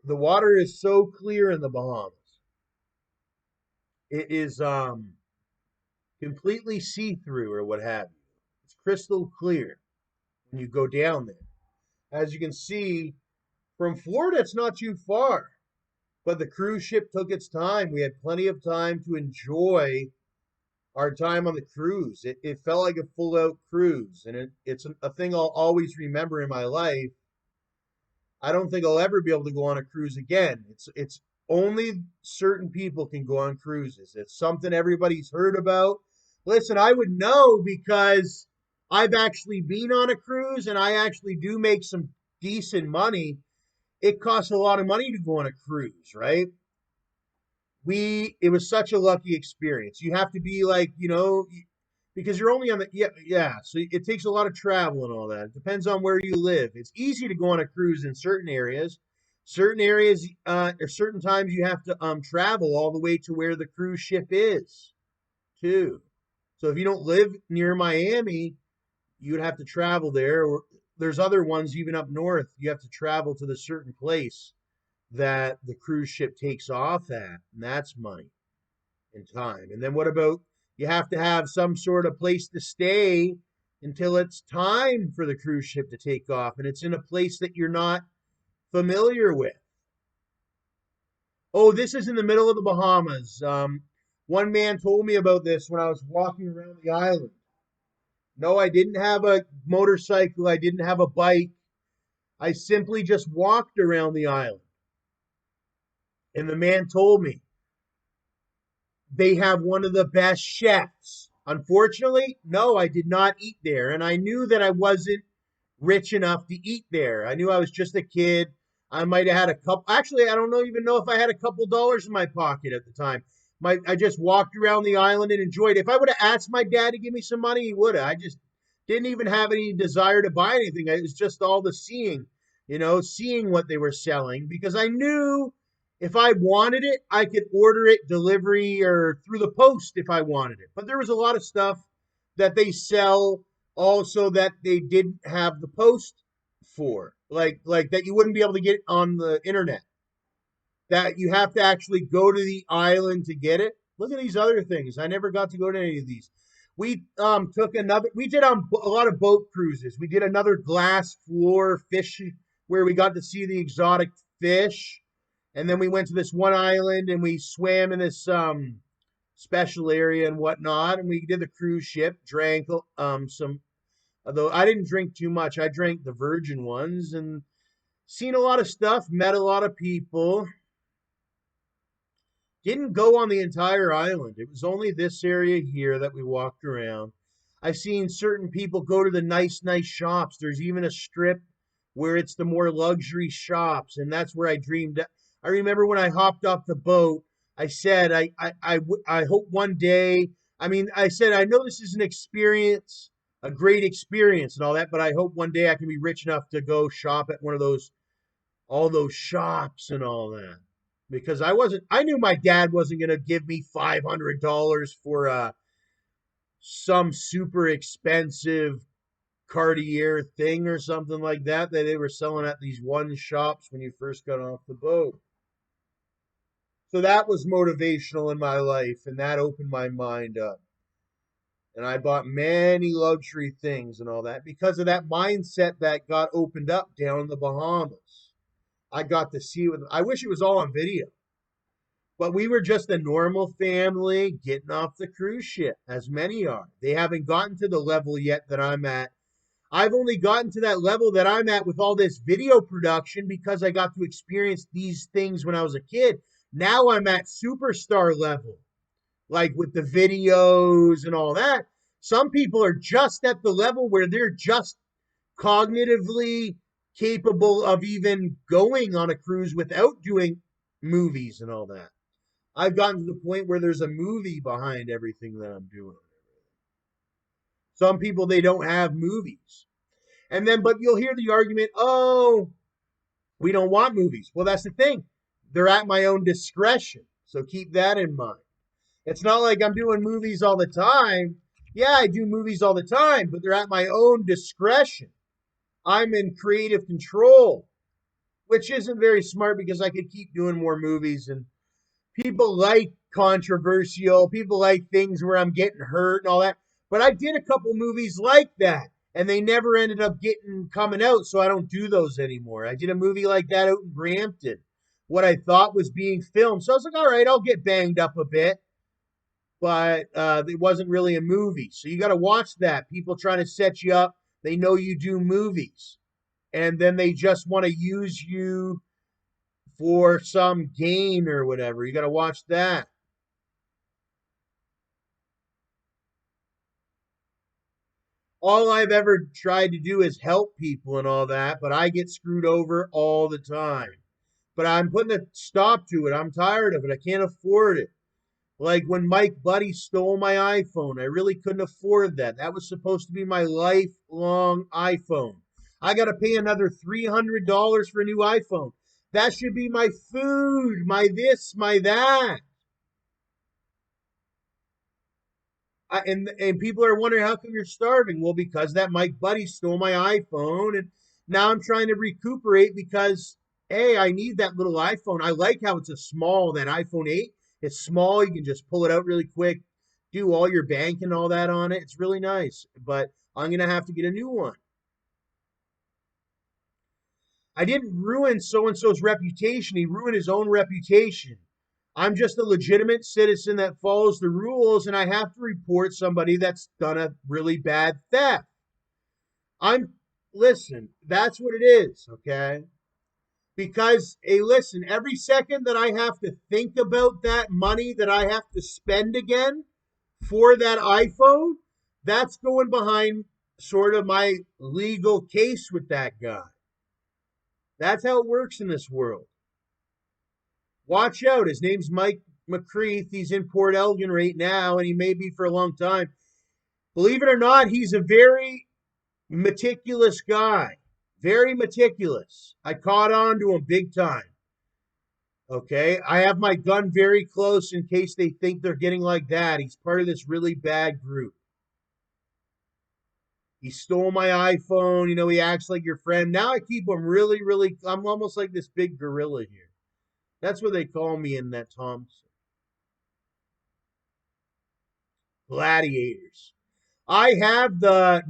The water is so clear in the Bahamas. It is completely see-through or what have you. It's crystal clear when you go down there. As you can see, from Florida, it's not too far, but the cruise ship took its time. We had plenty of time to enjoy our time on the cruise. It felt like a full out cruise, and it's a thing I'll always remember in my life. I don't think I'll ever be able to go on a cruise again. It's only certain people can go on cruises. It's something everybody's heard about. Listen, I would know because I've actually been on a cruise and I actually do make some decent money. It costs a lot of money to go on a cruise, right? It was such a lucky experience. You have to be like, because you're only on the yeah, so it takes a lot of travel and all that. It depends on where you live. It's easy to go on a cruise in certain areas or certain times you have to travel all the way to where the cruise ship is too. So if you don't live near Miami, you would have to travel there, or there's other ones even up north. You have to travel to the certain place that the cruise ship takes off at, and that's money and time. And then what about you have to have some sort of place to stay until it's time for the cruise ship to take off, and it's in a place that you're not familiar with. Oh, this is in the middle of the Bahamas. One man told me about this when I was walking around the island. No, I didn't have a motorcycle. I didn't have a bike. I simply just walked around the island. And the man told me they have one of the best chefs. Unfortunately, no, I did not eat there. And I knew that I wasn't rich enough to eat there. I knew I was just a kid. I might have had a couple. Actually, I don't know even know if I had a couple dollars in my pocket at the time. I just walked around the island and enjoyed it. If I would have asked my dad to give me some money, he would have. I just didn't even have any desire to buy anything. It was just all the seeing, seeing what they were selling because I knew if I wanted it, I could order it delivery or through the post if I wanted it. But there was a lot of stuff that they sell also that they didn't have the post for, like that you wouldn't be able to get on the internet. That you have to actually go to the island to get it. Look at these other things. I never got to go to any of these. We took another. We did a lot of boat cruises. We did another glass floor fish where we got to see the exotic fish, and then we went to this one island and we swam in this special area and whatnot. And we did the cruise ship, drank some. Although I didn't drink too much, I drank the virgin ones and seen a lot of stuff, met a lot of people. Didn't go on the entire island. It was only this area here that we walked around. I've seen certain people go to the nice shops. There's even a strip where it's the more luxury shops, and that's where I dreamed. I remember when I hopped off the boat, I said, I hope one day. I mean, I said, I know this is an experience, a great experience and all that, but I hope one day I can be rich enough to go shop at one of all those shops and all that because I knew my dad wasn't going to give me $500 for some super expensive Cartier thing or something like that they were selling at these one shops when you first got off the boat. So that was motivational in my life and that opened my mind up. And I bought many luxury things and all that because of that mindset that got opened up down in the Bahamas. I got to see it. I wish it was all on video. But we were just a normal family getting off the cruise ship, as many are. They haven't gotten to the level yet that I'm at. I've only gotten to that level that I'm at with all this video production because I got to experience these things when I was a kid. Now I'm at superstar level, like with the videos and all that. Some people are just at the level where they're just cognitively capable of even going on a cruise without doing movies and all that. I've gotten to the point where there's a movie behind everything that I'm doing. Some people, they don't have movies. And then, but you'll hear the argument, oh, we don't want movies. Well, that's the thing. They're at my own discretion. So keep that in mind. It's not like I'm doing movies all the time. Yeah, I do movies all the time, but they're at my own discretion. I'm in creative control. which isn't very smart because I could keep doing more movies and people like controversial, people like things where I'm getting hurt and all that. But I did a couple movies like that and they never ended up getting coming out, so I don't do those anymore. I did a movie like that out in Brampton, what I thought was being filmed. So I was like, all right, I'll get banged up a bit, but it wasn't really a movie. So you got to watch that. People trying to set you up, they know you do movies, and then they just want to use you for some gain or whatever. You got to watch that. All I've ever tried to do is help people and all that, but I get screwed over all the time. But I'm putting a stop to it. I'm tired of it. I can't afford it. Like when Mike Buddy stole my iPhone, I really couldn't afford that. That was supposed to be my lifelong iPhone. I got to pay another $300 for a new iPhone. That should be my food, my this, my that. And people are wondering how come you're starving. Well, because that Mike Buddy stole my iPhone, and now I'm trying to recuperate because hey, I need that little iPhone. I like how it's a small that iPhone 8. It's small. You can just pull it out really quick, do all your bank and all that on it. It's really nice. But I'm gonna have to get a new one. I didn't ruin so and so's reputation. He ruined his own reputation. I'm just a legitimate citizen that follows the rules, and I have to report somebody that's done a really bad theft. I'm, listen, that's what it is, okay? Because, hey, listen, every second that I have to think about that money that I have to spend again for that iPhone, that's going behind sort of my legal case with that guy. That's how it works in this world. Watch out. His name's Mike McCreath. He's in Port Elgin right now, and he may be for a long time. Believe it or not, he's a very meticulous guy. Very meticulous. I caught on to him big time. Okay. I have my gun very close in case they think they're getting like that. He's part of this really bad group. He stole my iPhone. You know, he acts like your friend. Now I keep him really, really. I'm almost like this big gorilla here. That's what they call me in that Thompson. Gladiators. I have the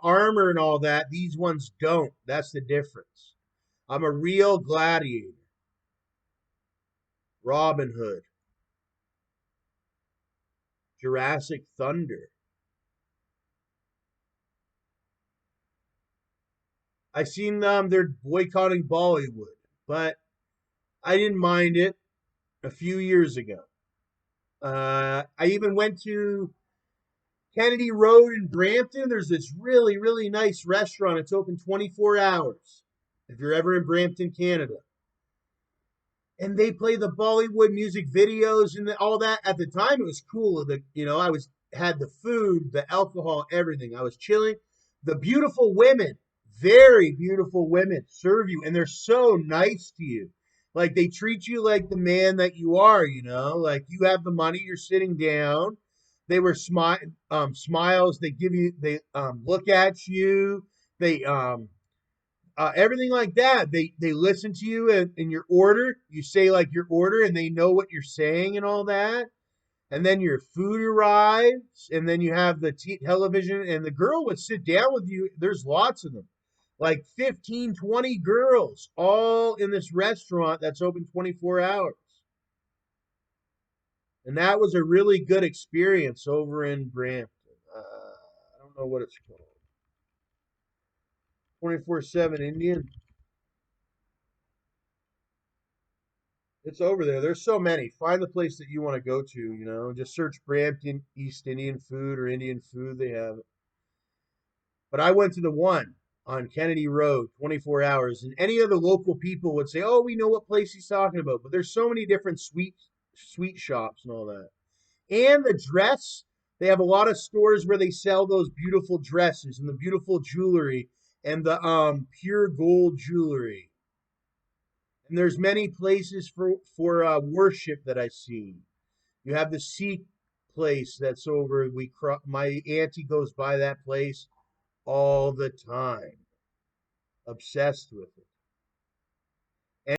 armor and all that. These ones don't. That's the difference. I'm a real gladiator. Robin Hood. Jurassic Thunder. I seen them. They're boycotting Bollywood, but I didn't mind it a few years ago. I even went to Kennedy Road in Brampton. There's this really, really nice restaurant. It's open 24 hours if you're ever in Brampton, Canada. And they play the Bollywood music videos and all that. At the time, it was cool. I was had the food, the alcohol, everything. I was chilling. The beautiful women, very beautiful women, serve you, and they're so nice to you. Like they treat you like the man that you are. Like you have the money. You're sitting down. They were smiles. They give you. They look at you. They everything like that. They listen to you and your order. You say like your order, and they know what you're saying and all that. And then your food arrives, and then you have the television, and the girl would sit down with you. There's lots of them, like 15, 20 girls, all in this restaurant that's open 24 hours. And that was a really good experience over in Brampton. I don't know what it's called. 24/7 Indian. It's over there. There's so many. Find the place that you want to go to, Just search Brampton East Indian food or Indian food. They have it. But I went to the one on Kennedy Road, 24 hours. And any of the local people would say, oh, we know what place he's talking about. But there's so many different sweet shops and all that. And the dress, they have a lot of stores where they sell those beautiful dresses and the beautiful jewelry and the pure gold jewelry. And there's many places for worship that I see. You have the Sikh place that's over. My auntie goes by that place all the time, obsessed with it.